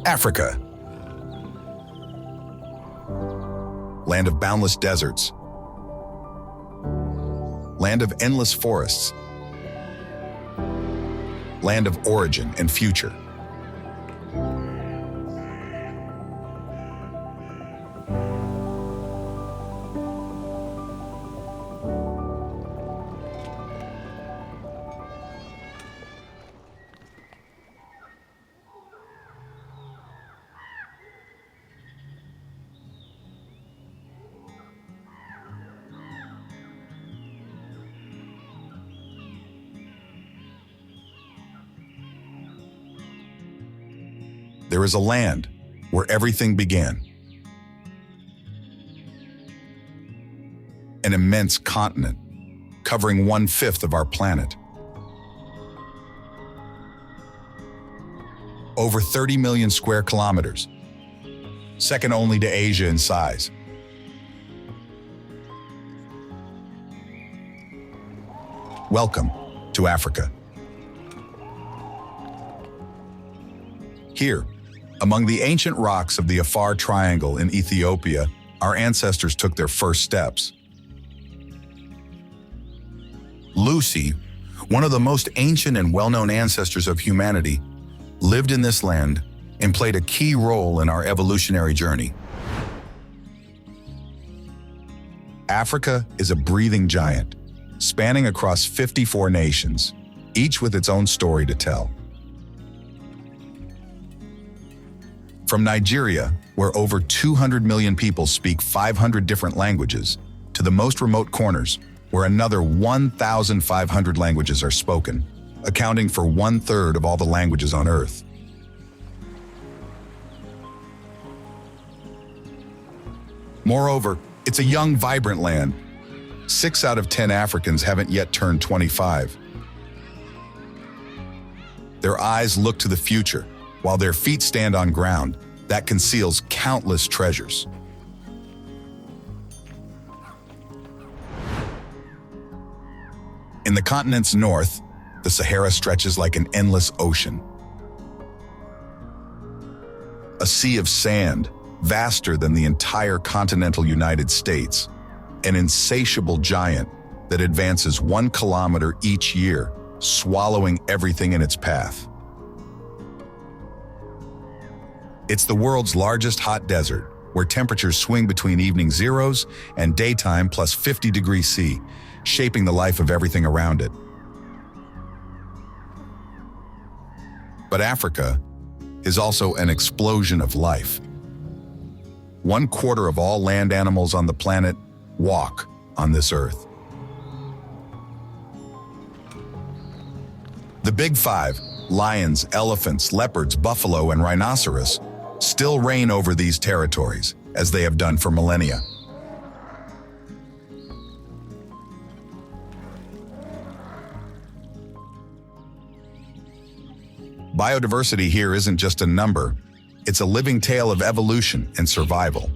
Africa. Land of boundless deserts. Land of endless forests. Land of origin and future. There is a land where everything began. An immense continent covering 1/5 of our planet. Over 30 million square kilometers, second only to Asia in size. Welcome to Africa. Here, among the ancient rocks of the Afar Triangle in Ethiopia, our ancestors took their first steps. Lucy, one of the most ancient and well-known ancestors of humanity, lived in this land and played a key role in our evolutionary journey. Africa is a breathing giant, spanning across 54 nations, each with its own story to tell. From Nigeria, where over 200 million people speak 500 different languages, to the most remote corners, where another 1,500 languages are spoken, accounting for 1/3 of all the languages on Earth. Moreover, it's a young, vibrant land. 6 out of 10 Africans haven't yet turned 25. Their eyes look to the future, while their feet stand on ground that conceals countless treasures. In the continent's north, the Sahara stretches like an endless ocean. A sea of sand, vaster than the entire continental United States, an insatiable giant that advances 1 kilometer each year, swallowing everything in its path. It's the world's largest hot desert, where temperatures swing between evening zeros and daytime plus 50 degrees C, shaping the life of everything around it. But Africa is also an explosion of life. 1/4 of all land animals on the planet walk on this earth. The Big Five, lions, elephants, leopards, buffalo, and rhinoceros, still reign over these territories, as they have done for millennia. Biodiversity here isn't just a number, it's a living tale of evolution and survival.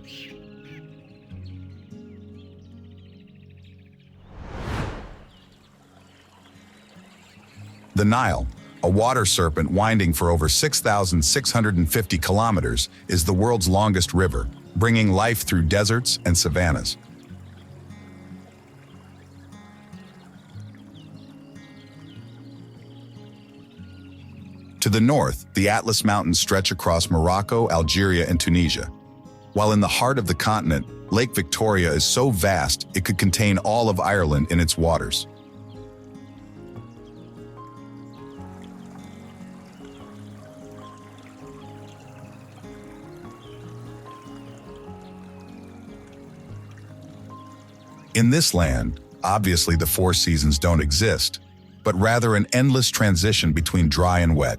The Nile, a water serpent winding for over 6,650 kilometers, is the world's longest river, bringing life through deserts and savannas. To the north, the Atlas Mountains stretch across Morocco, Algeria, and Tunisia. While in the heart of the continent, Lake Victoria is so vast it could contain all of Ireland in its waters. In this land, obviously the 4 seasons don't exist, but rather an endless transition between dry and wet.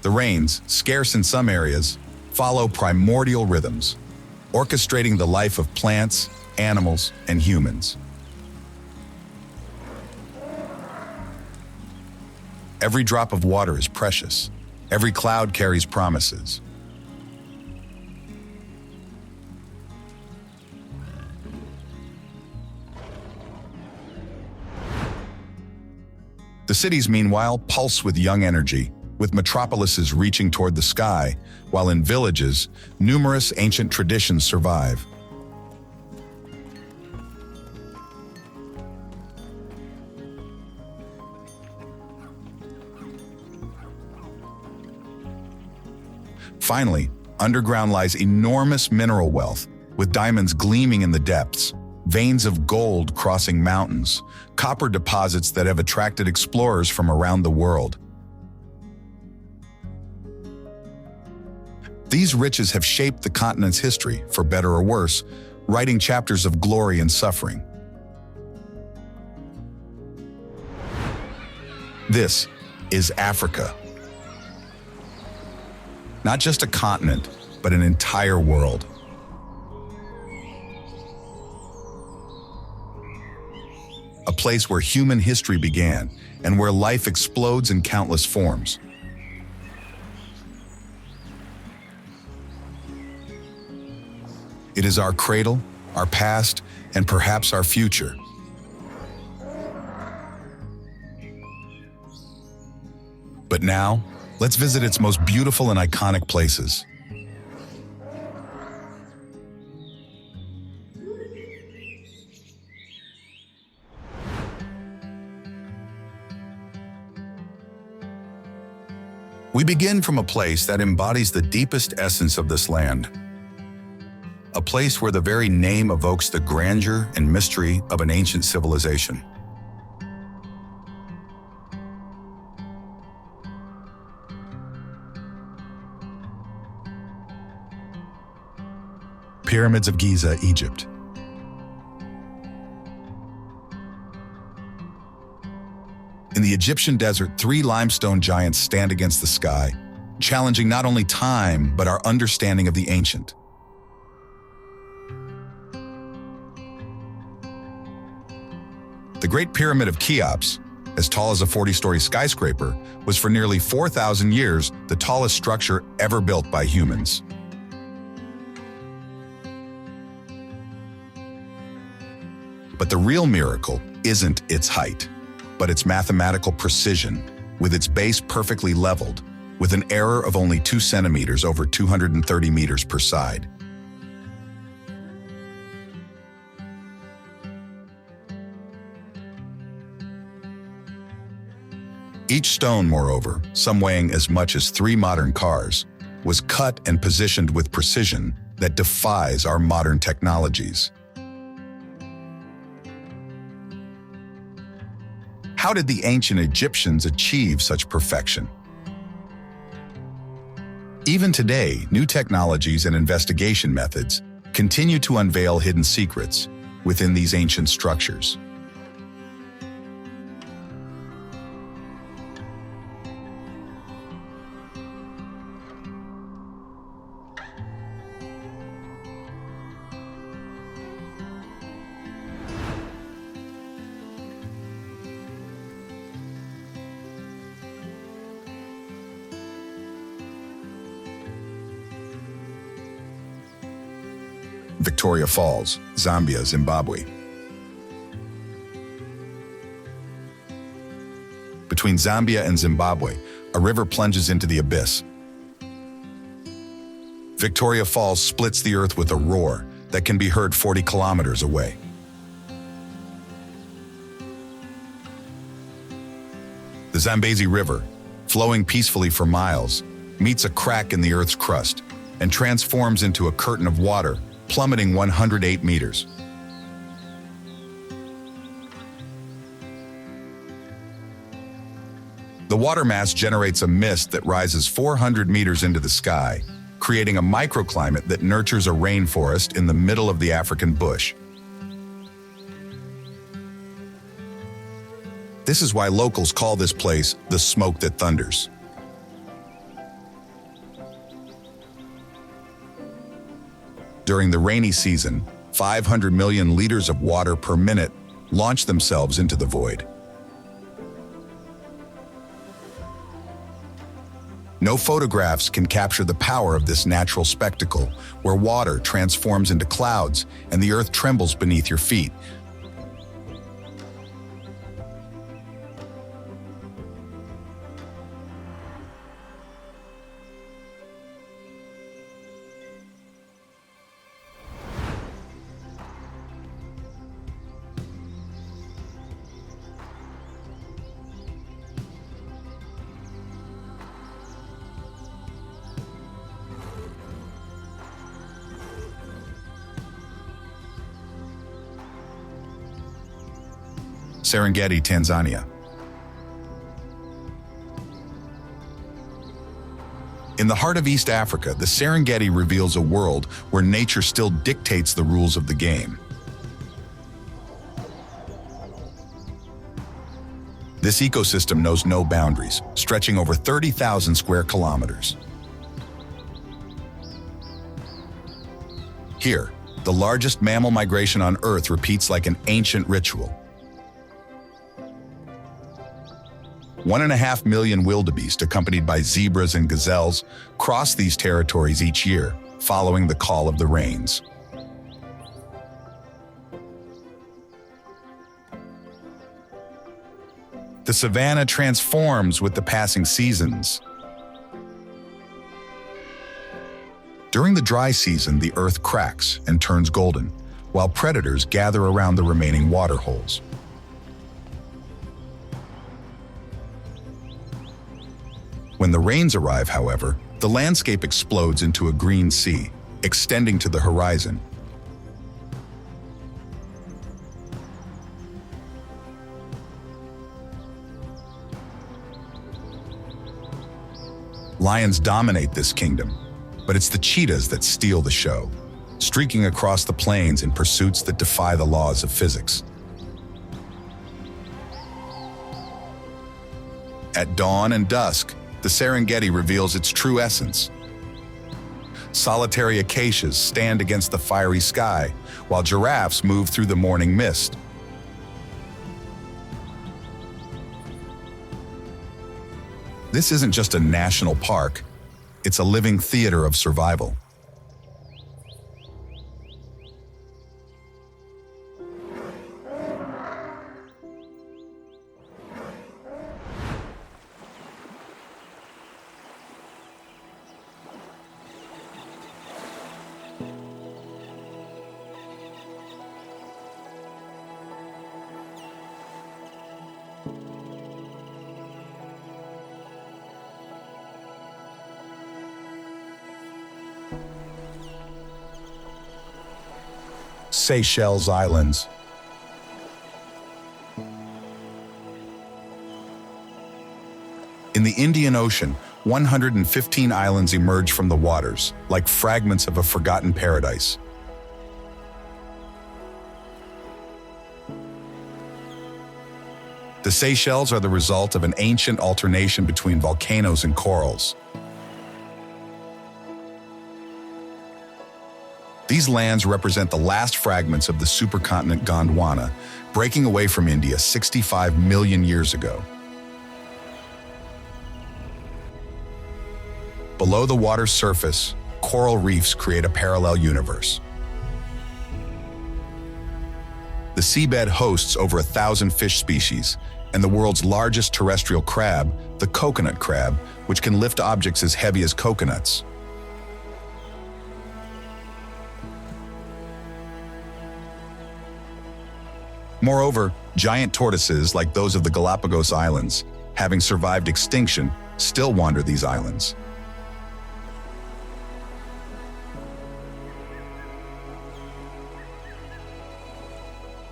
The rains, scarce in some areas, follow primordial rhythms, orchestrating the life of plants, animals, and humans. Every drop of water is precious. Every cloud carries promises. The cities, meanwhile, pulse with young energy, with metropolises reaching toward the sky, while in villages, numerous ancient traditions survive. Finally, underground lies enormous mineral wealth, with diamonds gleaming in the depths, veins of gold crossing mountains, copper deposits that have attracted explorers from around the world. These riches have shaped the continent's history, for better or worse, writing chapters of glory and suffering. This is Africa. Not just a continent, but an entire world. A place where human history began and where life explodes in countless forms. It is our cradle, our past, and perhaps our future. But now, let's visit its most beautiful and iconic places. We begin from a place that embodies the deepest essence of this land. A place where the very name evokes the grandeur and mystery of an ancient civilization. Pyramids of Giza, Egypt. In the Egyptian desert, 3 limestone giants stand against the sky, challenging not only time, but our understanding of the ancient. The Great Pyramid of Cheops, as tall as a 40-story skyscraper, was for nearly 4,000 years the tallest structure ever built by humans. But the real miracle isn't its height, but its mathematical precision, with its base perfectly leveled, with an error of only 2 centimeters over 230 meters per side. Each stone, moreover, some weighing as much as 3 modern cars, was cut and positioned with precision that defies our modern technologies. How did the ancient Egyptians achieve such perfection? Even today, new technologies and investigation methods continue to unveil hidden secrets within these ancient structures. Victoria Falls, Zambia, Zimbabwe. Between Zambia and Zimbabwe, a river plunges into the abyss. Victoria Falls splits the earth with a roar that can be heard 40 kilometers away. The Zambezi River, flowing peacefully for miles, meets a crack in the earth's crust and transforms into a curtain of water, plummeting 108 meters. The water mass generates a mist that rises 400 meters into the sky, creating a microclimate that nurtures a rainforest in the middle of the African bush. This is why locals call this place the smoke that thunders. During the rainy season, 500 million liters of water per minute launch themselves into the void. No photographs can capture the power of this natural spectacle, where water transforms into clouds and the earth trembles beneath your feet. Serengeti, Tanzania. In the heart of East Africa, the Serengeti reveals a world where nature still dictates the rules of the game. This ecosystem knows no boundaries, stretching over 30,000 square kilometers. Here, the largest mammal migration on Earth repeats like an ancient ritual. 1.5 million wildebeest, accompanied by zebras and gazelles, cross these territories each year, following the call of the rains. The savanna transforms with the passing seasons. During the dry season, the earth cracks and turns golden, while predators gather around the remaining water holes. When the rains arrive, however, the landscape explodes into a green sea, extending to the horizon. Lions dominate this kingdom, but it's the cheetahs that steal the show, streaking across the plains in pursuits that defy the laws of physics. At dawn and dusk, the Serengeti reveals its true essence. Solitary acacias stand against the fiery sky, while giraffes move through the morning mist. This isn't just a national park, it's a living theater of survival. Seychelles Islands. In the Indian Ocean, 115 islands emerge from the waters, like fragments of a forgotten paradise. The Seychelles are the result of an ancient alternation between volcanoes and corals. These lands represent the last fragments of the supercontinent Gondwana, breaking away from India 65 million years ago. Below the water's surface, coral reefs create a parallel universe. The seabed hosts over 1,000 fish species, and the world's largest terrestrial crab, the coconut crab, which can lift objects as heavy as coconuts. Moreover, giant tortoises like those of the Galapagos Islands, having survived extinction, still wander these islands.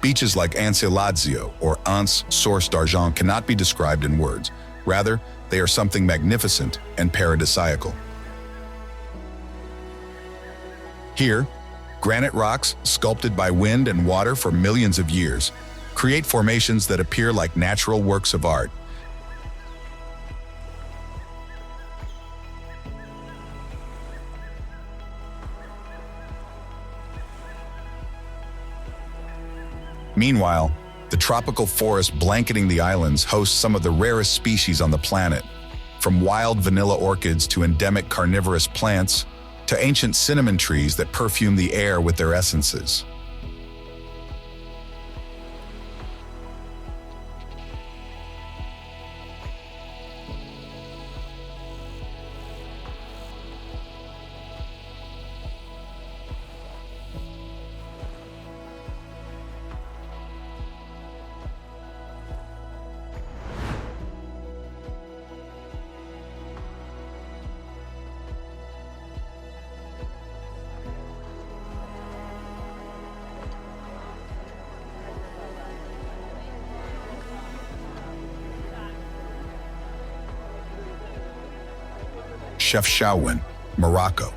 Beaches like Anse-Lazio or Anse Source d'Argent cannot be described in words. Rather, they are something magnificent and paradisiacal. Here, granite rocks, sculpted by wind and water for millions of years, create formations that appear like natural works of art. Meanwhile, the tropical forest blanketing the islands hosts some of the rarest species on the planet, from wild vanilla orchids to endemic carnivorous plants, to ancient cinnamon trees that perfume the air with their essences. Chefchaouen, Morocco.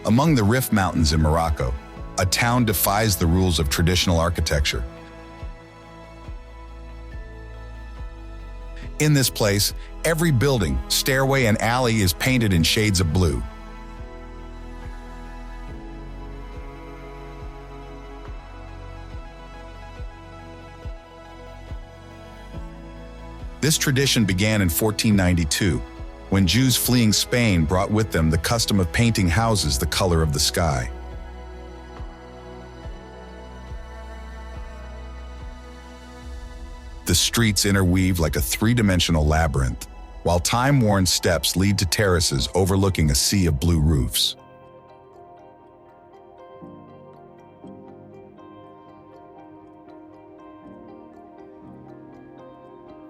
Among the Rif Mountains in Morocco, a town defies the rules of traditional architecture. In this place, every building, stairway, and alley is painted in shades of blue. This tradition began in 1492, when Jews fleeing Spain brought with them the custom of painting houses the color of the sky. The streets interweave like a three-dimensional labyrinth, while time-worn steps lead to terraces overlooking a sea of blue roofs.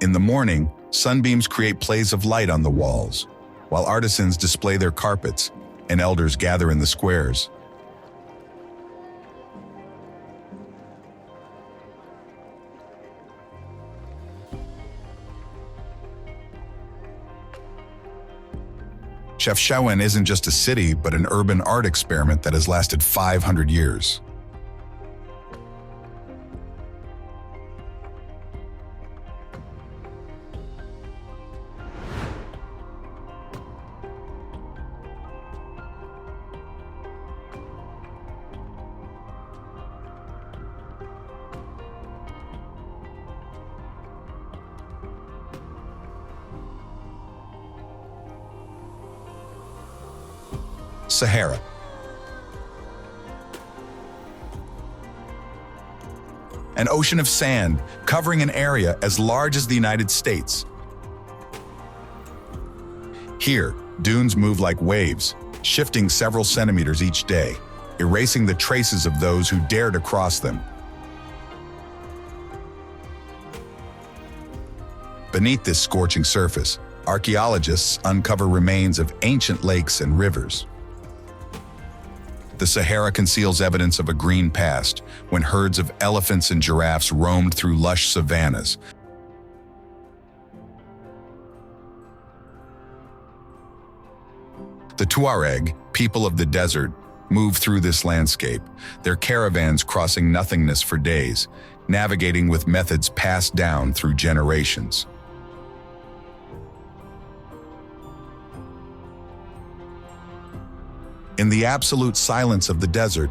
In the morning, sunbeams create plays of light on the walls, while artisans display their carpets and elders gather in the squares. Chefchaouen isn't just a city, but an urban art experiment that has lasted 500 years. Sahara. An ocean of sand covering an area as large as the United States. Here, dunes move like waves, shifting several centimeters each day, erasing the traces of those who dare to cross them. Beneath this scorching surface, archaeologists uncover remains of ancient lakes and rivers. The Sahara conceals evidence of a green past, when herds of elephants and giraffes roamed through lush savannas. The Tuareg, people of the desert, move through this landscape, their caravans crossing nothingness for days, navigating with methods passed down through generations. In the absolute silence of the desert,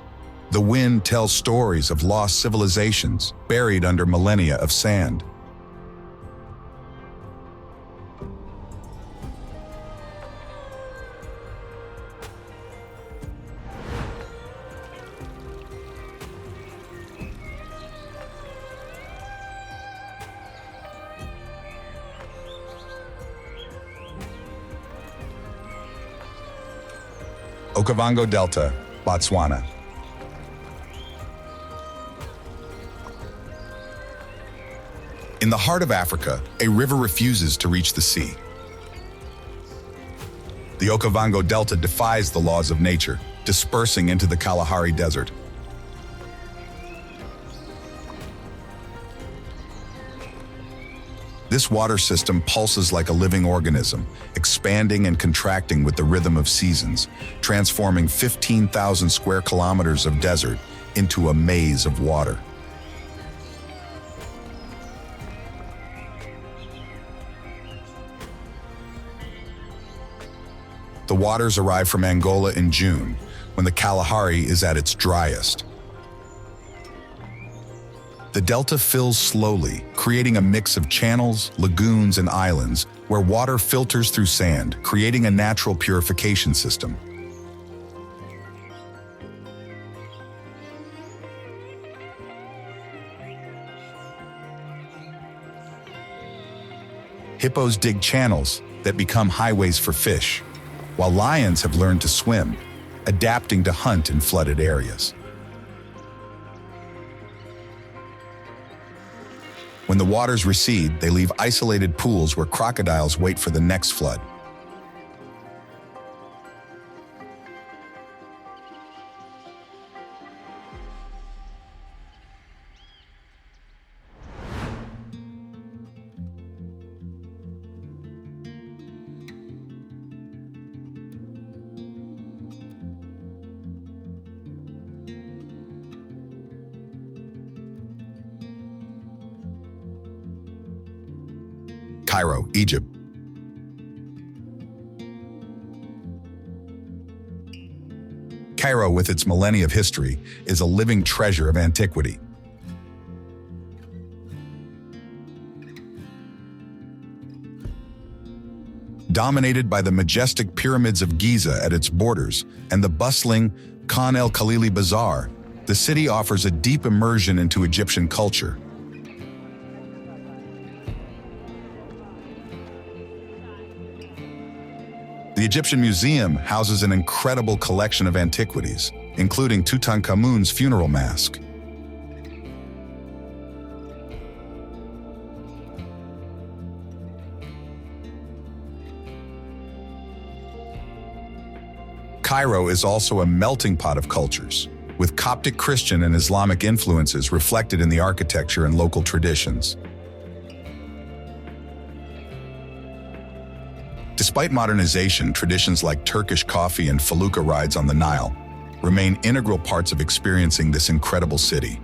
the wind tells stories of lost civilizations buried under millennia of sand. Okavango Delta, Botswana. In the heart of Africa, a river refuses to reach the sea. The Okavango Delta defies the laws of nature, dispersing into the Kalahari Desert. This water system pulses like a living organism, expanding and contracting with the rhythm of seasons, transforming 15,000 square kilometers of desert into a maze of water. The waters arrive from Angola in June, when the Kalahari is at its driest. The delta fills slowly, creating a mix of channels, lagoons, and islands where water filters through sand, creating a natural purification system. Hippos dig channels that become highways for fish, while lions have learned to swim, adapting to hunt in flooded areas. When the waters recede, they leave isolated pools where crocodiles wait for the next flood. Cairo, Egypt. Cairo, with its millennia of history, is a living treasure of antiquity. Dominated by the majestic pyramids of Giza at its borders and the bustling Khan el-Khalili Bazaar, the city offers a deep immersion into Egyptian culture. The Egyptian Museum houses an incredible collection of antiquities, including Tutankhamun's funeral mask. Cairo is also a melting pot of cultures, with Coptic Christian and Islamic influences reflected in the architecture and local traditions. Despite modernization, traditions like Turkish coffee and felucca rides on the Nile remain integral parts of experiencing this incredible city.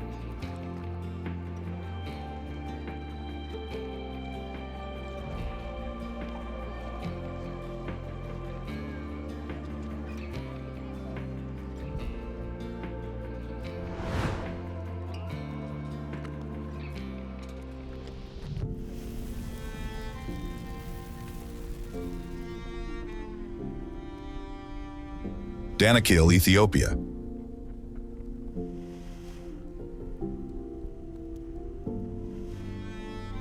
Danakil, Ethiopia.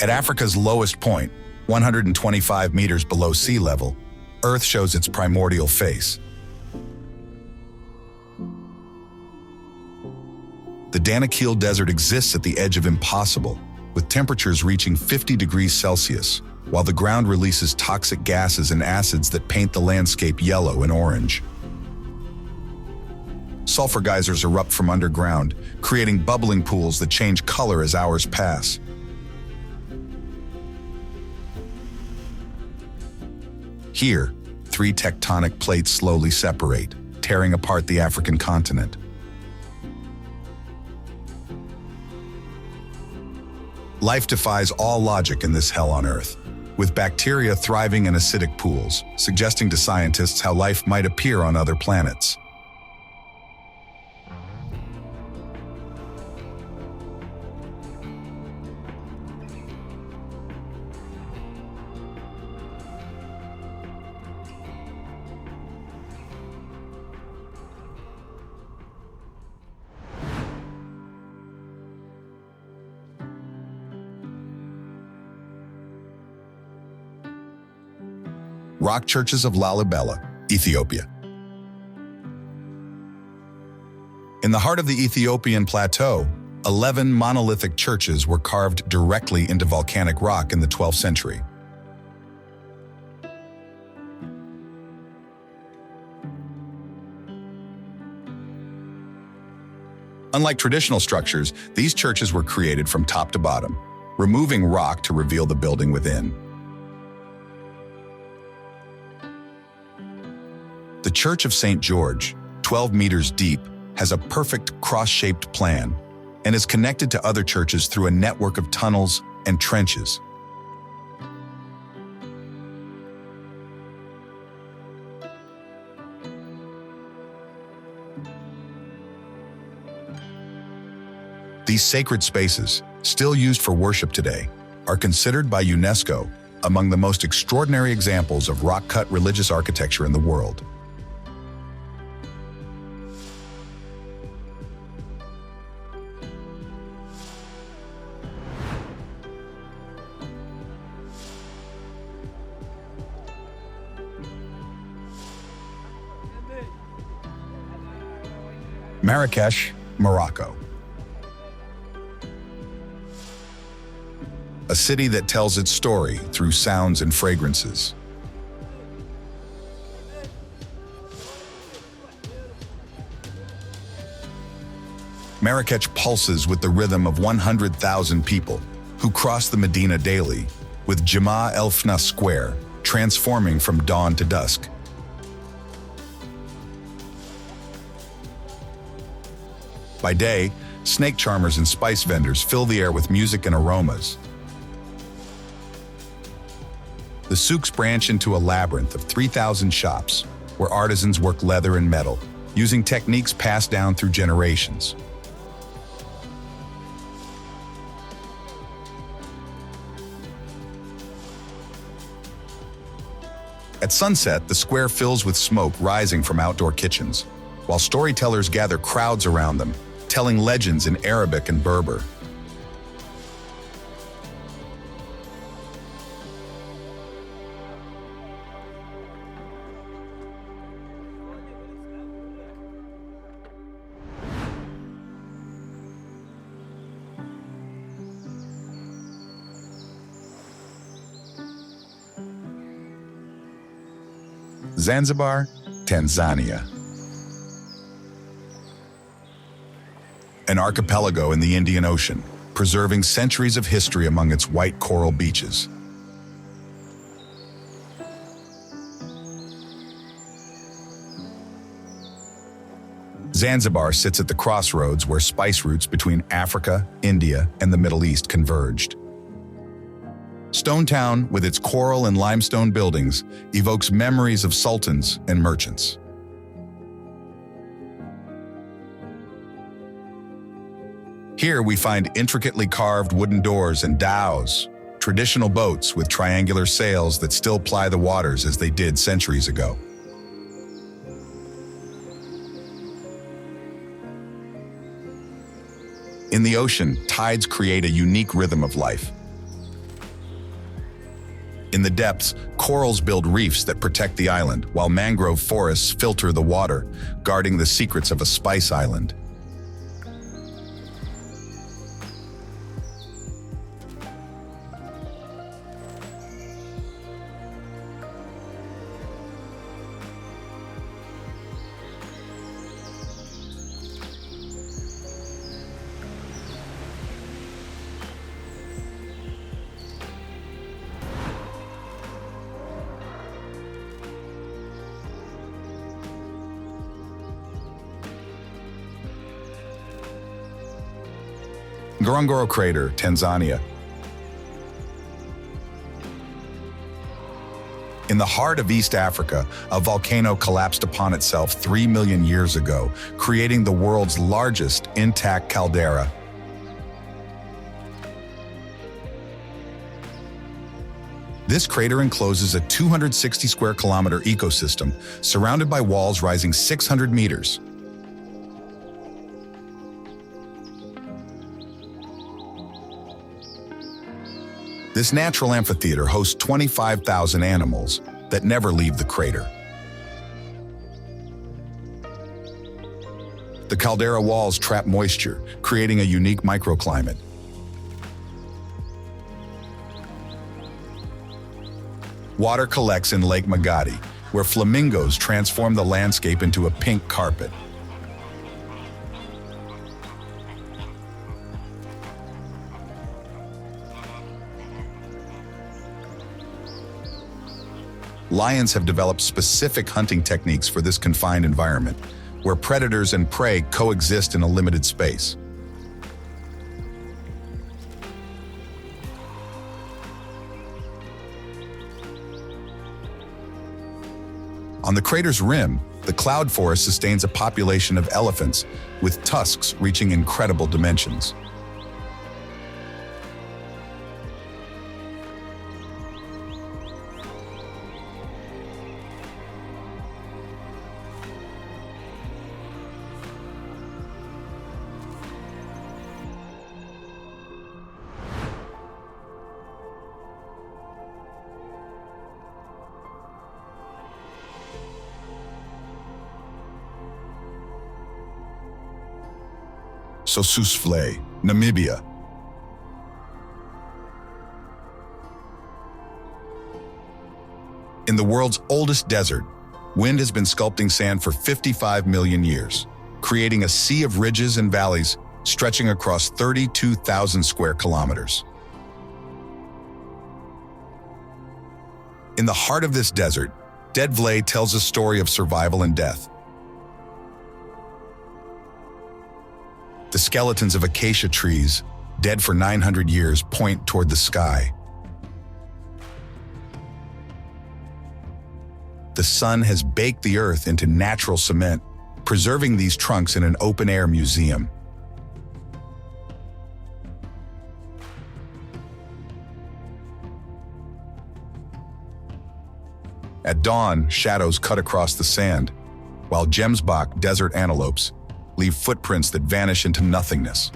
At Africa's lowest point, 125 meters below sea level, Earth shows its primordial face. The Danakil Desert exists at the edge of impossible, with temperatures reaching 50 degrees Celsius, while the ground releases toxic gases and acids that paint the landscape yellow and orange. Sulfur geysers erupt from underground, creating bubbling pools that change color as hours pass. Here, 3 tectonic plates slowly separate, tearing apart the African continent. Life defies all logic in this hell on Earth, with bacteria thriving in acidic pools, suggesting to scientists how life might appear on other planets. Rock churches of Lalibela, Ethiopia. In the heart of the Ethiopian plateau, 11 monolithic churches were carved directly into volcanic rock in the 12th century. Unlike traditional structures, these churches were created from top to bottom, removing rock to reveal the building within. The Church of St. George, 12 meters deep, has a perfect cross-shaped plan and is connected to other churches through a network of tunnels and trenches. These sacred spaces, still used for worship today, are considered by UNESCO among the most extraordinary examples of rock-cut religious architecture in the world. Marrakech, Morocco. A city that tells its story through sounds and fragrances. Marrakech pulses with the rhythm of 100,000 people who cross the Medina daily, with Jama El Fna Square transforming from dawn to dusk. By day, snake charmers and spice vendors fill the air with music and aromas. The souks branch into a labyrinth of 3,000 shops, where artisans work leather and metal, using techniques passed down through generations. At sunset, the square fills with smoke rising from outdoor kitchens, while storytellers gather crowds around them, telling legends in Arabic and Berber. Zanzibar, Tanzania. An archipelago in the Indian Ocean, preserving centuries of history among its white coral beaches. Zanzibar sits at the crossroads where spice routes between Africa, India, and the Middle East converged. Stone Town, with its coral and limestone buildings, evokes memories of sultans and merchants. Here we find intricately carved wooden doors and dhows, traditional boats with triangular sails that still ply the waters as they did centuries ago. In the ocean, tides create a unique rhythm of life. In the depths, corals build reefs that protect the island, while mangrove forests filter the water, guarding the secrets of a spice island. Ngorongoro Crater, Tanzania. In the heart of East Africa, a volcano collapsed upon itself 3 million years ago, creating the world's largest intact caldera. This crater encloses a 260 square kilometer ecosystem surrounded by walls rising 600 meters. This natural amphitheater hosts 25,000 animals that never leave the crater. The caldera walls trap moisture, creating a unique microclimate. Water collects in Lake Magadi, where flamingos transform the landscape into a pink carpet. Lions have developed specific hunting techniques for this confined environment, where predators and prey coexist in a limited space. On the crater's rim, the cloud forest sustains a population of elephants with tusks reaching incredible dimensions. Sossusvlei, Namibia. In the world's oldest desert, wind has been sculpting sand for 55 million years, creating a sea of ridges and valleys stretching across 32,000 square kilometers. In the heart of this desert, Verde tells a story of survival and death. The skeletons of acacia trees, dead for 900 years, point toward the sky. the sun has baked the earth into natural cement, preserving these trunks in an open-air museum. At dawn, shadows cut across the sand, while gemsbok desert antelopes leave footprints that vanish into nothingness.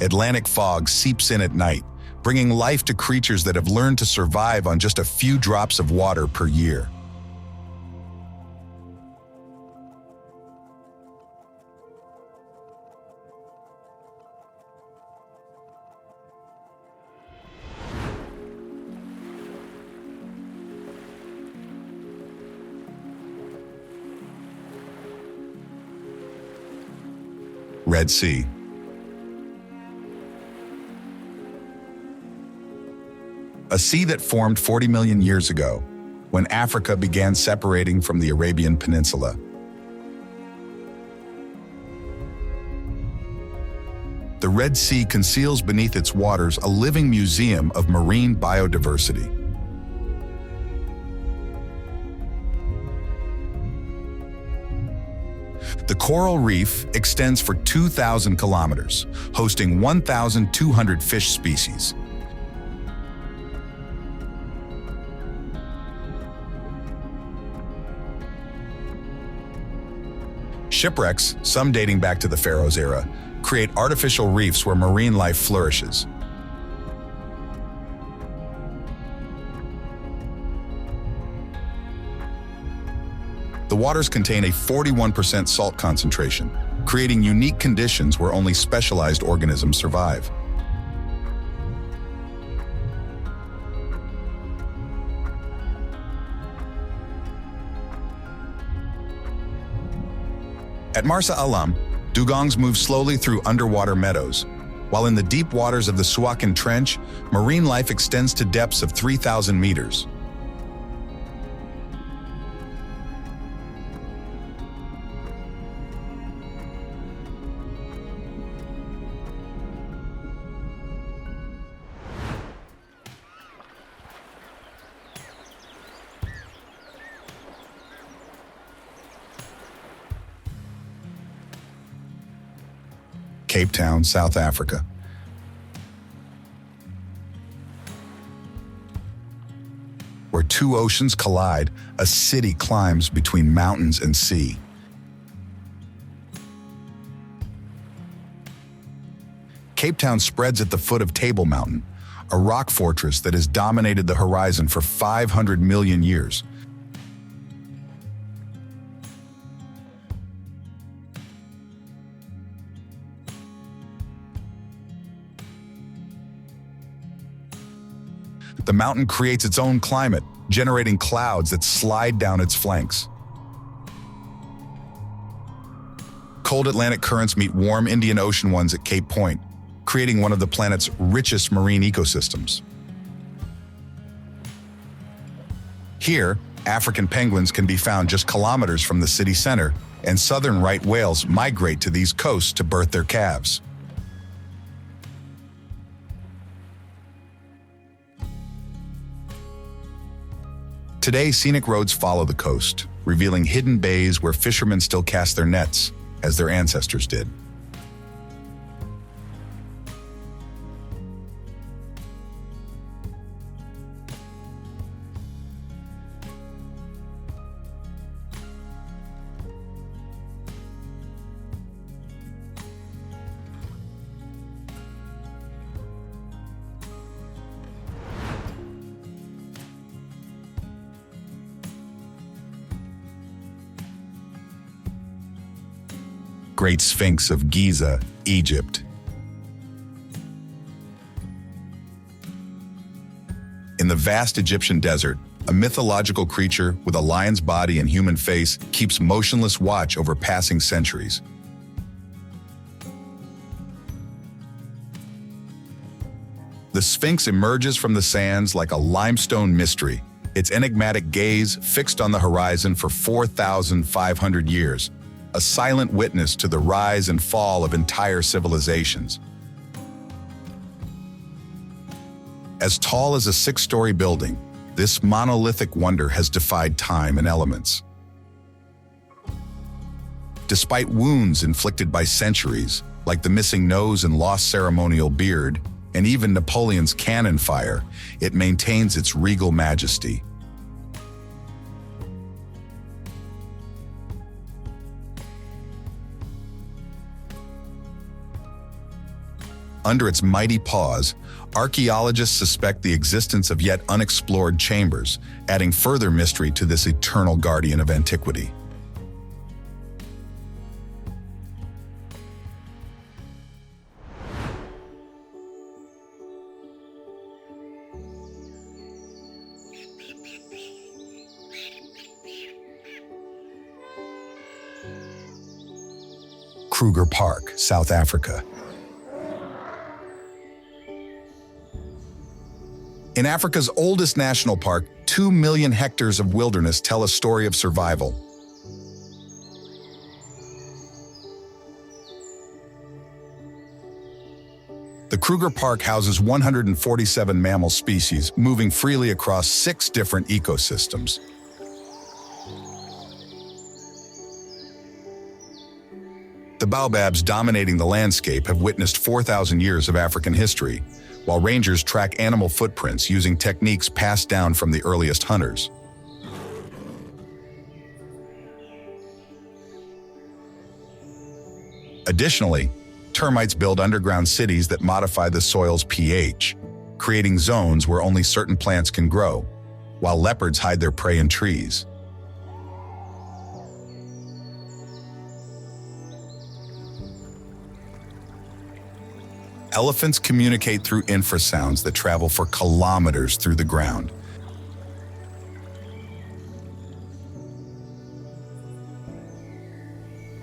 Atlantic fog seeps in at night, bringing life to creatures that have learned to survive on just a few drops of water per year. Red Sea. A sea that formed 40 million years ago, when Africa began separating from the Arabian Peninsula. The Red Sea conceals beneath its waters a living museum of marine biodiversity. The coral reef extends for 2,000 kilometers, hosting 1,200 fish species. Shipwrecks, some dating back to the Pharaohs era, create artificial reefs where marine life flourishes. The waters contain a 41% salt concentration, creating unique conditions where only specialized organisms survive. At Marsa Alam, dugongs move slowly through underwater meadows, while in the deep waters of the Suakin Trench, marine life extends to depths of 3,000 meters. Cape Town, South Africa. Where two oceans collide, a city climbs between mountains and sea. Cape Town spreads at the foot of Table Mountain, a rock fortress that has dominated the horizon for 500 million years. The mountain creates its own climate, generating clouds that slide down its flanks. Cold Atlantic currents meet warm Indian Ocean ones at Cape Point, creating one of the planet's richest marine ecosystems. Here, African penguins can be found just kilometers from the city center, and southern right whales migrate to these coasts to birth their calves. Today, scenic roads follow the coast, revealing hidden bays where fishermen still cast their nets, as their ancestors did. Great Sphinx of Giza, Egypt. In the vast Egyptian desert, a mythological creature with a lion's body and human face keeps motionless watch over passing centuries. The Sphinx emerges from the sands like a limestone mystery, its enigmatic gaze fixed on the horizon for 4,500 years, a silent witness to the rise and fall of entire civilizations. As tall as a 6-story building, this monolithic wonder has defied time and elements. Despite wounds inflicted by centuries, like the missing nose and lost ceremonial beard, and even Napoleon's cannon fire, it maintains its regal majesty. Under its mighty paws, archaeologists suspect the existence of yet unexplored chambers, adding further mystery to this eternal guardian of antiquity. Kruger Park, South Africa. In Africa's oldest national park, 2 million hectares of wilderness tell a story of survival. The Kruger Park houses 147 mammal species, moving freely across 6 different ecosystems. The baobabs dominating the landscape have witnessed 4,000 years of African history, while rangers track animal footprints using techniques passed down from the earliest hunters. Additionally, termites build underground cities that modify the soil's pH, creating zones where only certain plants can grow, while leopards hide their prey in trees. Elephants communicate through infrasounds that travel for kilometers through the ground.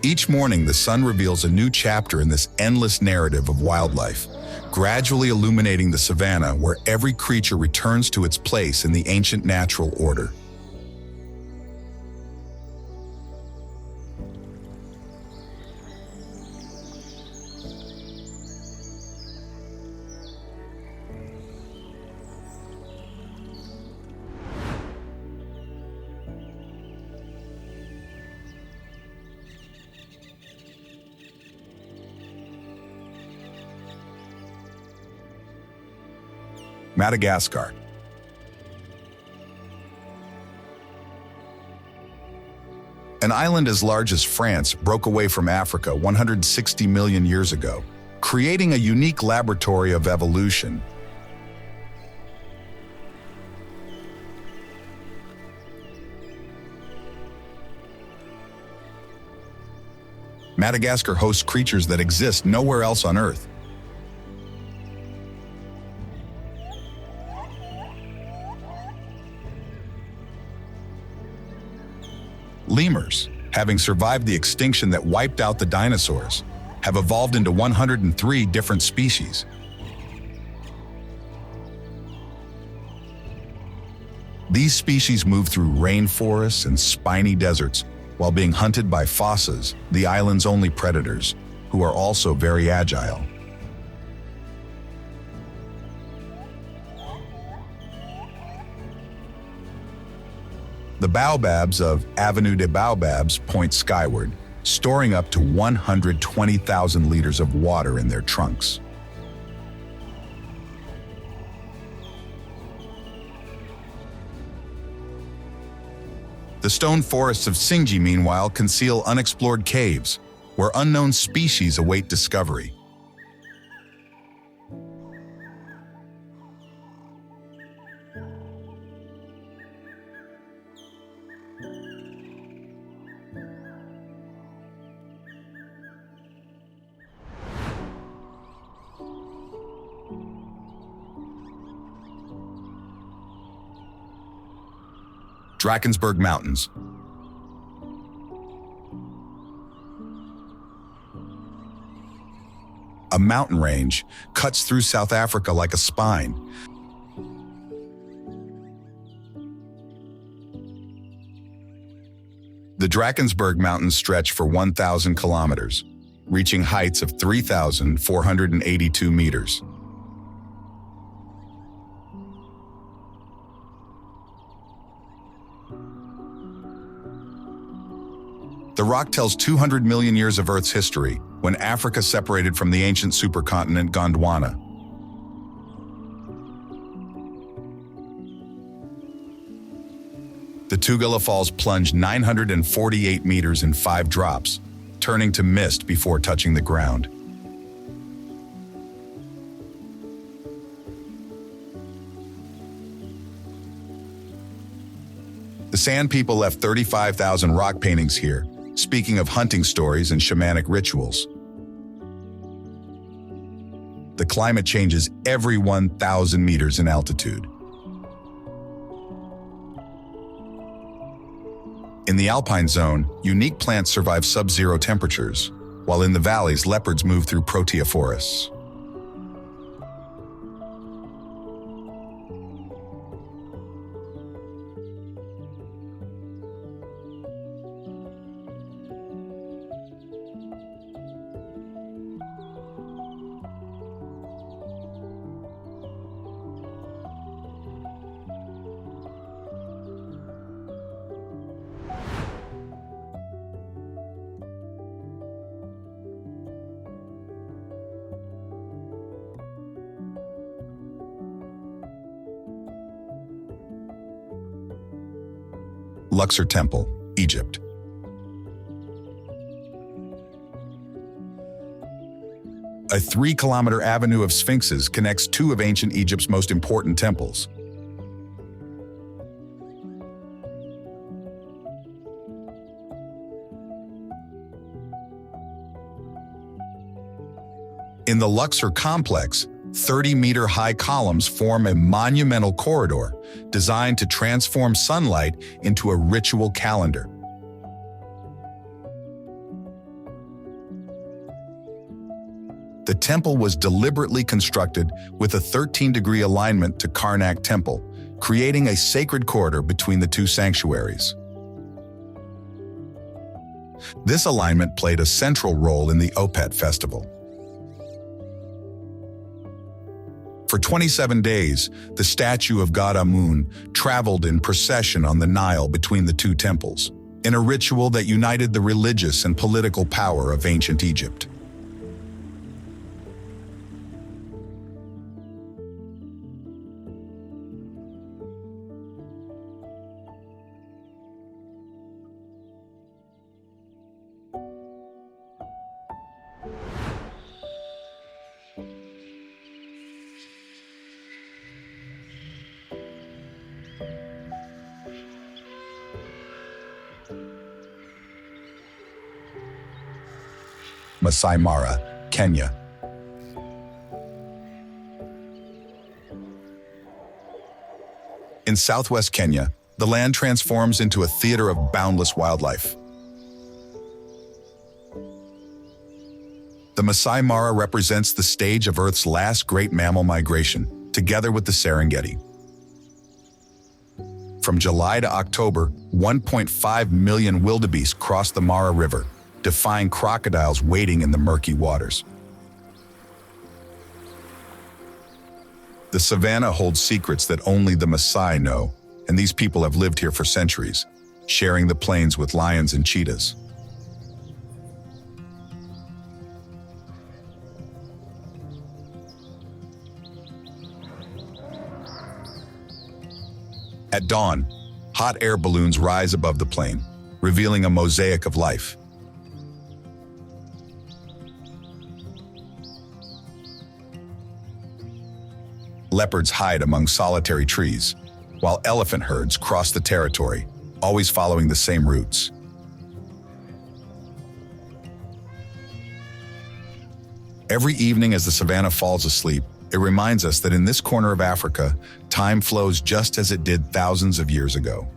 Each morning, the sun reveals a new chapter in this endless narrative of wildlife, gradually illuminating the savanna where every creature returns to its place in the ancient natural order. Madagascar. An island as large as France broke away from Africa 160 million years ago, creating a unique laboratory of evolution. Madagascar hosts creatures that exist nowhere else on Earth. Lemurs, having survived the extinction that wiped out the dinosaurs, have evolved into 103 different species. These species move through rainforests and spiny deserts while being hunted by fossas, the island's only predators, who are also very agile. The baobabs of Avenue des Baobabs point skyward, storing up to 120,000 liters of water in their trunks. The stone forests of Singji, meanwhile, conceal unexplored caves, where unknown species await discovery. Drakensberg Mountains. A mountain range cuts through South Africa like a spine. The Drakensberg Mountains stretch for 1,000 kilometers, reaching heights of 3,482 meters. The rock tells 200 million years of Earth's history, when Africa separated from the ancient supercontinent Gondwana. The Tugela Falls plunge 948 meters in 5 drops, turning to mist before touching the ground. The Sand People left 35,000 rock paintings here, speaking of hunting stories and shamanic rituals. The climate changes every 1,000 meters in altitude. In the alpine zone, unique plants survive sub-zero temperatures, while in the valleys, leopards move through protea forests. Luxor Temple, Egypt. A 3-kilometer avenue of sphinxes connects 2 of ancient Egypt's most important temples. In the Luxor complex, 30-meter-high columns form a monumental corridor designed to transform sunlight into a ritual calendar. The temple was deliberately constructed with a 13-degree alignment to Karnak Temple, creating a sacred corridor between the 2 sanctuaries. This alignment played a central role in the Opet festival. For 27 days, the statue of God Amun traveled in procession on the Nile between the 2 temples, in a ritual that united the religious and political power of ancient Egypt. Masai Mara, Kenya. In southwest Kenya, the land transforms into a theater of boundless wildlife. The Masai Mara represents the stage of Earth's last great mammal migration, together with the Serengeti. From July to October, 1.5 million wildebeest cross the Mara River, defying crocodiles wading in the murky waters. The savanna holds secrets that only the Maasai know, and these people have lived here for centuries, sharing the plains with lions and cheetahs. At dawn, hot air balloons rise above the plain, revealing a mosaic of life. Leopards hide among solitary trees, while elephant herds cross the territory, always following the same routes. Every evening as the savanna falls asleep, it reminds us that in this corner of Africa, time flows just as it did thousands of years ago.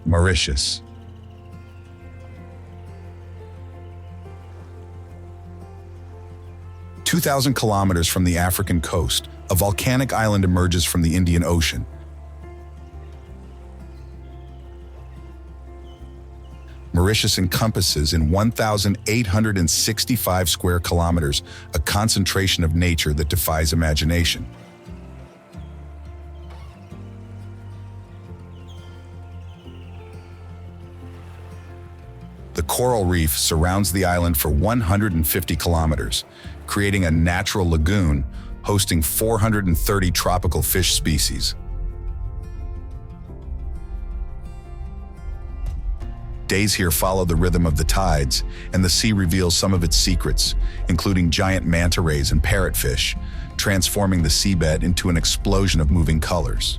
Mauritius. 2,000 kilometers from the African coast, a volcanic island emerges from the Indian Ocean. Mauritius encompasses in 1,865 square kilometers a concentration of nature that defies imagination. The coral reef surrounds the island for 150 kilometers, creating a natural lagoon hosting 430 tropical fish species. Days here follow the rhythm of the tides, and the sea reveals some of its secrets, including giant manta rays and parrotfish, transforming the seabed into an explosion of moving colors.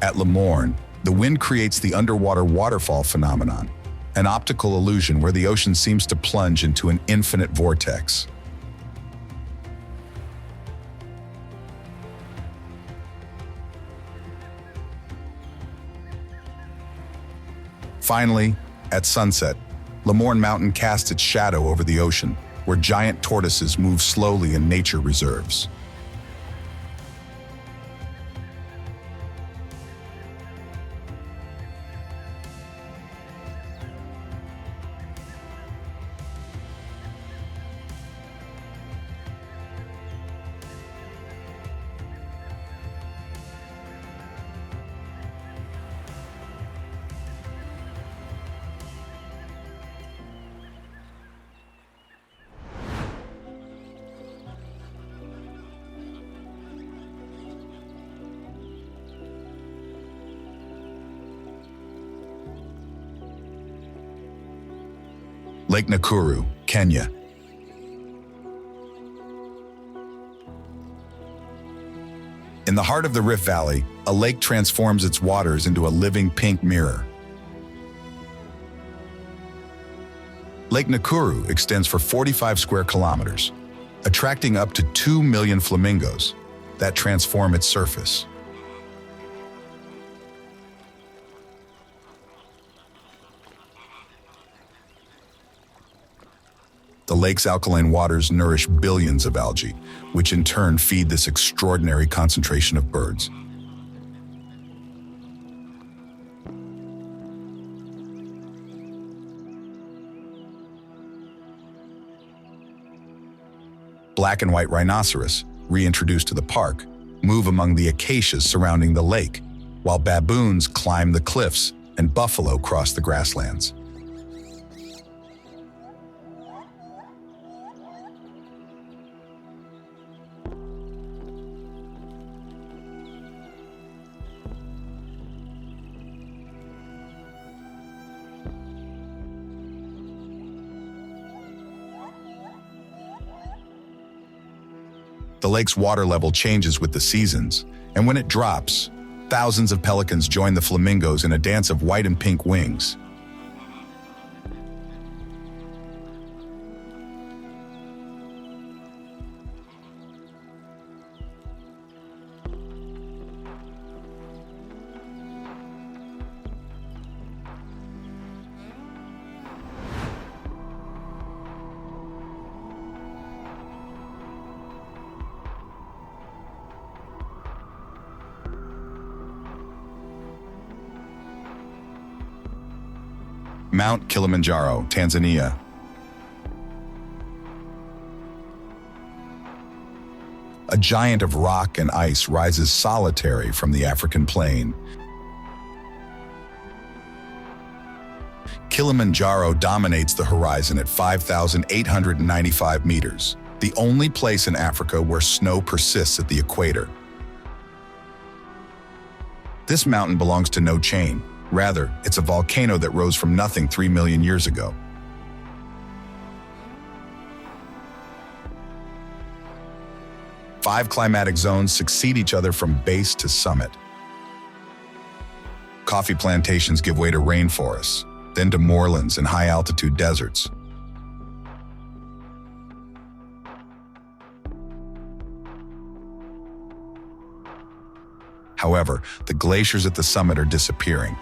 At Le Morne, the wind creates the underwater waterfall phenomenon, an optical illusion where the ocean seems to plunge into an infinite vortex. Finally, at sunset, Le Morne Mountain casts its shadow over the ocean, where giant tortoises move slowly in nature reserves. Lake Nakuru, Kenya. In the heart of the Rift Valley, a lake transforms its waters into a living pink mirror. Lake Nakuru extends for 45 square kilometers, attracting up to 2 million flamingos that transform its surface. The lake's alkaline waters nourish billions of algae, which in turn feed this extraordinary concentration of birds. Black and white rhinoceros, reintroduced to the park, move among the acacias surrounding the lake, while baboons climb the cliffs and buffalo cross the grasslands. The lake's water level changes with the seasons, and when it drops, thousands of pelicans join the flamingos in a dance of white and pink wings. Mount Kilimanjaro, Tanzania. A giant of rock and ice rises solitary from the African plain. Kilimanjaro dominates the horizon at 5,895 meters, the only place in Africa where snow persists at the equator. This mountain belongs to no chain. Rather, it's a volcano that rose from nothing 3 million years ago. Five climatic zones succeed each other from base to summit. Coffee plantations give way to rainforests, then to moorlands and high-altitude deserts. However, the glaciers at the summit are disappearing.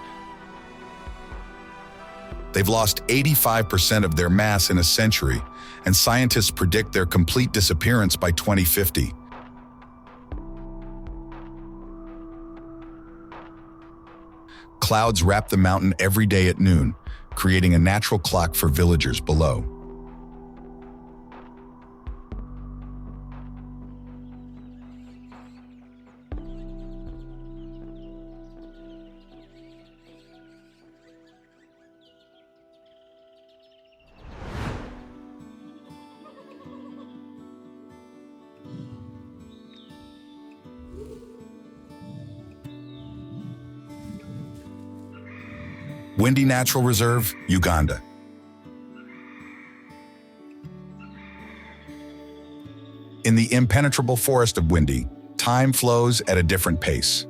They've lost 85% of their mass in a century, and scientists predict their complete disappearance by 2050. Clouds wrap the mountain every day at noon, creating a natural clock for villagers below. Windy Natural Reserve, Uganda. In the impenetrable forest of Windy, time flows at a different pace.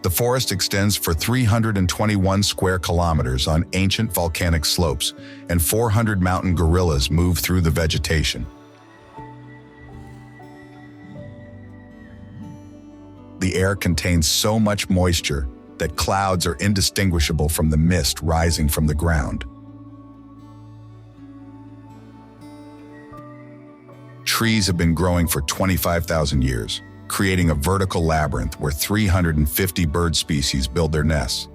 The forest extends for 321 square kilometers on ancient volcanic slopes, and 400 mountain gorillas move through the vegetation. The air contains so much moisture that clouds are indistinguishable from the mist rising from the ground. Trees have been growing for 25,000 years, creating a vertical labyrinth where 350 bird species build their nests.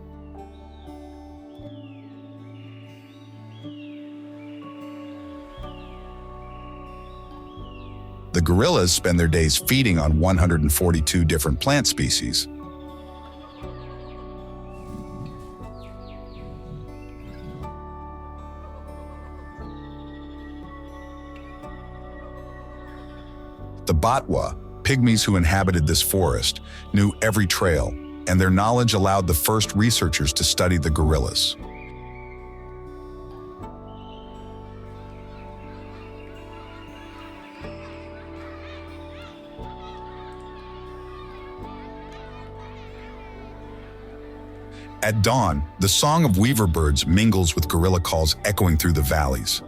The gorillas spend their days feeding on 142 different plant species. The Batwa, pygmies who inhabited this forest, knew every trail, and their knowledge allowed the first researchers to study the gorillas. At dawn, the song of weaver birds mingles with gorilla calls echoing through the valleys.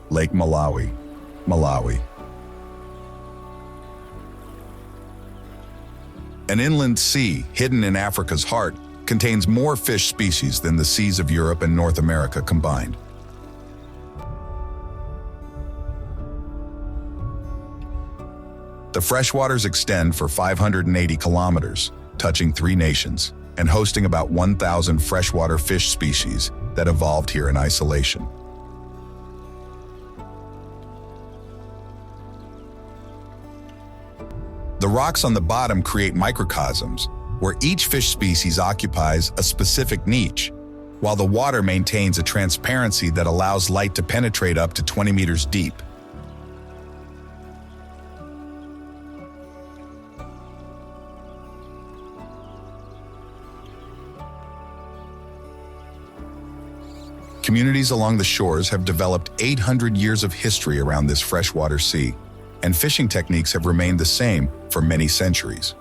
Lake Malawi, Malawi. An inland sea hidden in Africa's heart contains more fish species than the seas of Europe and North America combined. The freshwaters extend for 580 kilometers, touching 3 nations, and hosting about 1,000 freshwater fish species that evolved here in isolation. The rocks on the bottom create microcosms, where each fish species occupies a specific niche, while the water maintains a transparency that allows light to penetrate up to 20 meters deep. Communities along the shores have developed 800 years of history around this freshwater sea, and fishing techniques have remained the same for many centuries.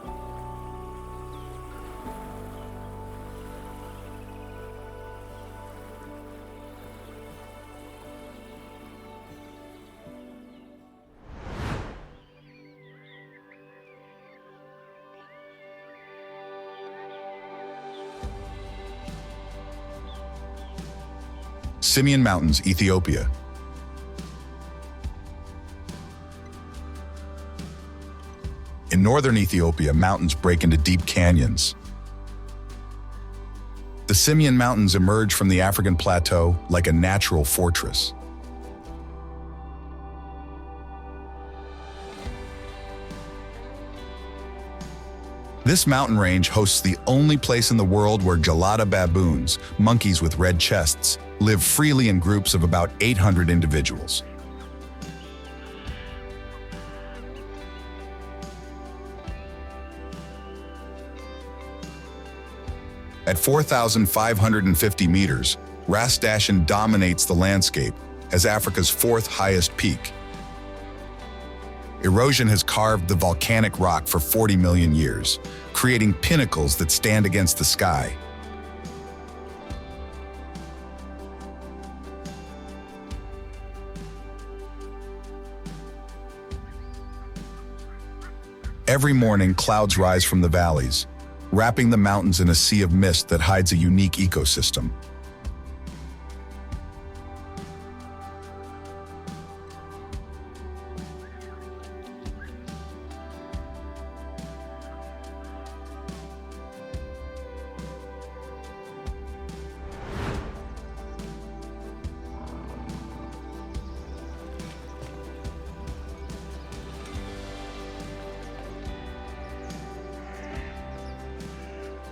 Simien Mountains, Ethiopia. In northern Ethiopia, mountains break into deep canyons. The Simien Mountains emerge from the African plateau like a natural fortress. This mountain range hosts the only place in the world where gelada baboons, monkeys with red chests, live freely in groups of about 800 individuals. At 4,550 meters, Ras Dashen dominates the landscape as Africa's fourth highest peak. Erosion has carved the volcanic rock for 40 million years, creating pinnacles that stand against the sky. Every morning, clouds rise from the valleys, wrapping the mountains in a sea of mist that hides a unique ecosystem.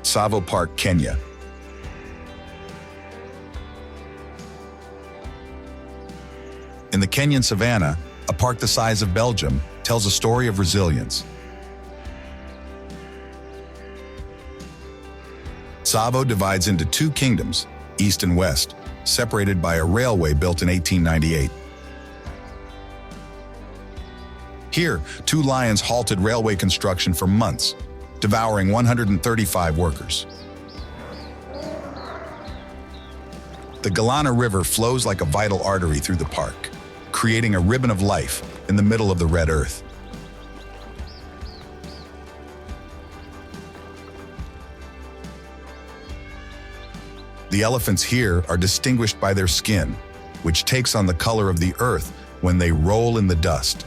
Tsavo Park, Kenya. In the Kenyan savannah, a park the size of Belgium tells a story of resilience. Tsavo divides into two kingdoms, east and west, separated by a railway built in 1898. Here, two lions halted railway construction for months, devouring 135 workers. The Galana River flows like a vital artery through the park, creating a ribbon of life in the middle of the red earth. The elephants here are distinguished by their skin, which takes on the color of the earth when they roll in the dust.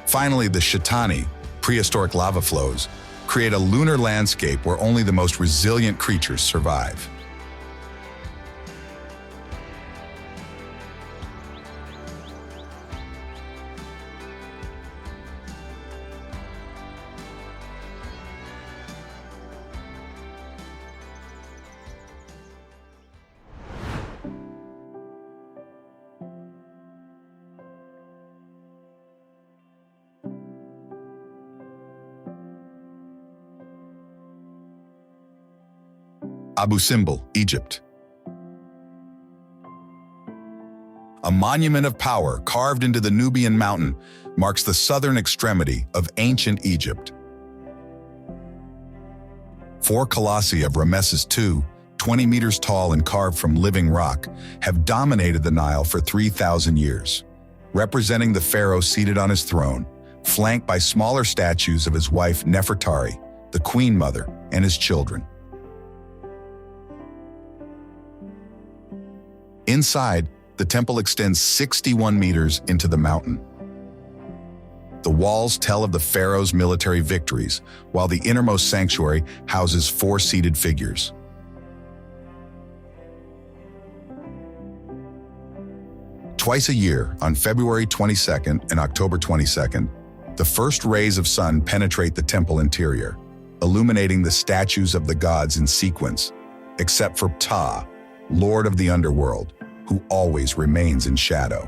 Finally, the Shetani, prehistoric lava flows, create a lunar landscape where only the most resilient creatures survive. Abu Simbel, Egypt. A monument of power carved into the Nubian mountain marks the southern extremity of ancient Egypt. Four colossi of Ramesses II, 20 meters tall and carved from living rock, have dominated the Nile for 3,000 years, representing the pharaoh seated on his throne, flanked by smaller statues of his wife Nefertari, the Queen Mother, and his children. Inside, the temple extends 61 meters into the mountain. The walls tell of the pharaoh's military victories, while the innermost sanctuary houses four seated figures. Twice a year, on February 22nd and October 22nd, the first rays of sun penetrate the temple interior, illuminating the statues of the gods in sequence, except for Ptah, Lord of the underworld, who always remains in shadow.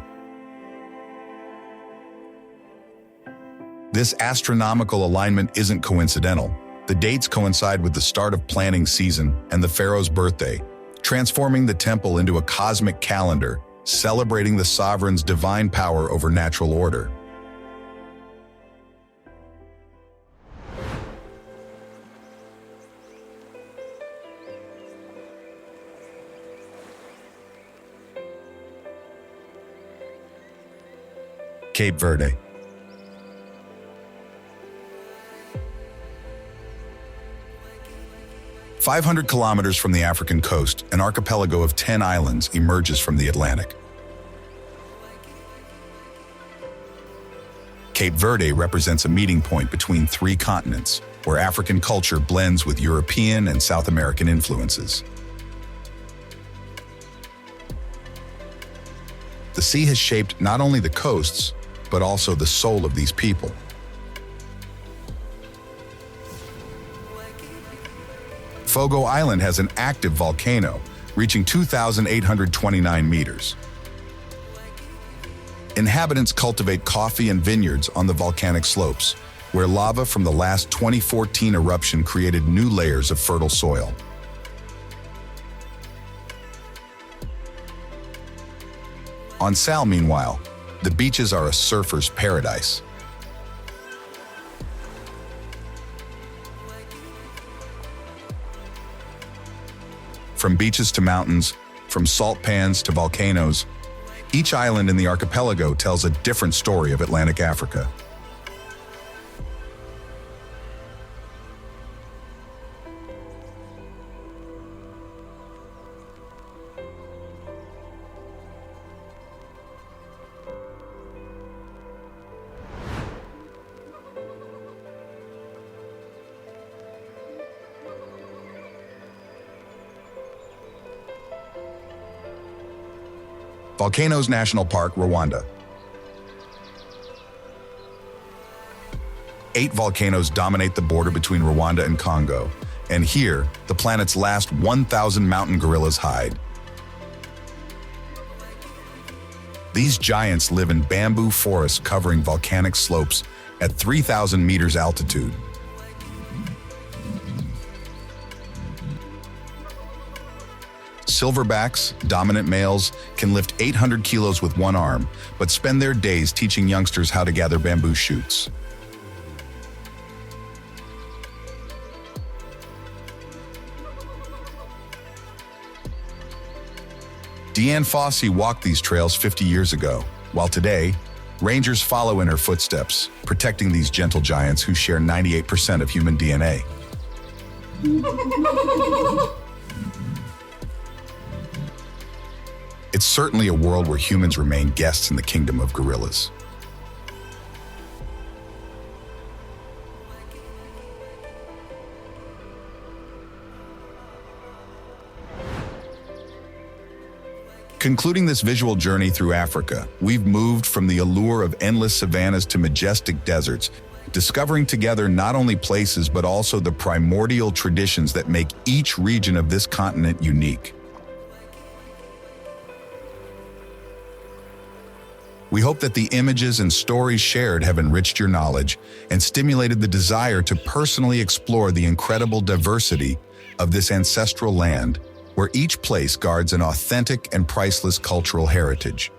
This astronomical alignment isn't coincidental. The dates coincide with the start of planting season and the pharaoh's birthday, transforming the temple into a cosmic calendar, celebrating the sovereign's divine power over natural order. Cape Verde. "500 kilometers from the African coast, an archipelago of 10 islands emerges from the Atlantic. Cape Verde represents a meeting point between three continents, where African culture blends with European and South American influences. The sea has shaped not only the coasts, but also the soul of these people. Fogo Island has an active volcano, reaching 2,829 meters. Inhabitants cultivate coffee and vineyards on the volcanic slopes, where lava from the last 2014 eruption created new layers of fertile soil. On Sal, meanwhile, the beaches are a surfer's paradise. From beaches to mountains, from salt pans to volcanoes, each island in the archipelago tells a different story of Atlantic Africa. Volcanoes National Park, Rwanda. 8 volcanoes dominate the border between Rwanda and Congo, and here, the planet's last 1,000 mountain gorillas hide. These giants live in bamboo forests covering volcanic slopes at 3,000 meters altitude. Silverbacks, dominant males, can lift 800 kilos with one arm, but spend their days teaching youngsters how to gather bamboo shoots. Deanne Fossey walked these trails 50 years ago, while today, rangers follow in her footsteps, protecting these gentle giants who share 98% of human DNA. It's certainly a world where humans remain guests in the kingdom of gorillas. Concluding this visual journey through Africa, we've moved from the allure of endless savannas to majestic deserts, discovering together not only places but also the primordial traditions that make each region of this continent unique. We hope that the images and stories shared have enriched your knowledge and stimulated the desire to personally explore the incredible diversity of this ancestral land, where each place guards an authentic and priceless cultural heritage.